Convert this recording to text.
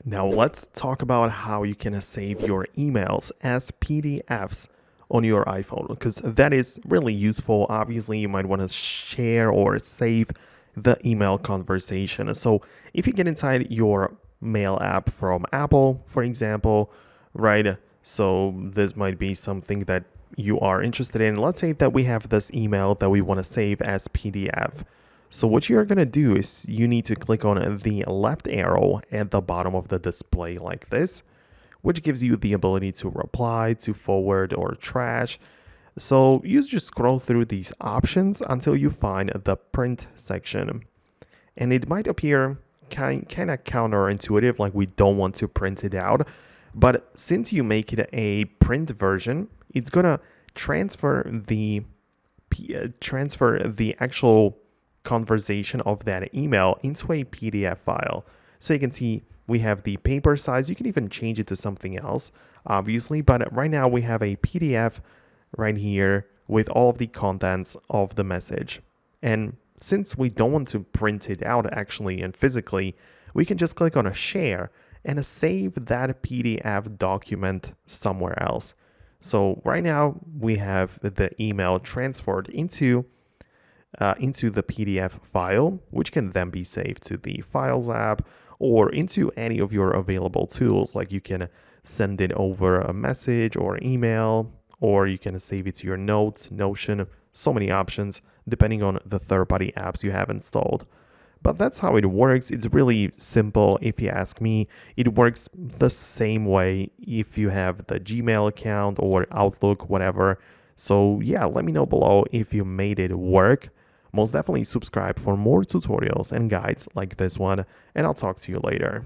Now let's talk about how you can save your emails as PDFs on your iPhone, because that is really useful. Obviously, you might want to share or save the email conversation. So if you get inside your mail app from Apple, for example, right? So this might be something that you are interested in. Let's say that we have this email that we want to save as PDF. So what you're going to do is you need to click on the left arrow at the bottom of the display like this, which gives you the ability to reply, to forward, or trash. So you just scroll through these options until you find the print section. And it might appear kind of counterintuitive, like we don't want to print it out. But since you make it a print version, it's going to transfer the actual conversation of that email into a PDF file. So you can see we have the paper size. You can even change it to something else, obviously, but right now we have a PDF right here with all of the contents of the message. And since we don't want to print it out actually and physically, we can just click on a share and save that PDF document somewhere else. So right now we have the email transferred into the PDF file, which can then be saved to the Files app or into any of your available tools. Like you can send it over a message or email, or you can save it to your Notes, Notion, so many options depending on the third-party apps you have installed. But that's how it works. It's really simple if you ask me. It works the same way if you have the Gmail account or Outlook, whatever. So yeah, let me know below if you made it work. Most definitely subscribe for more tutorials and guides like this one, and I'll talk to you later.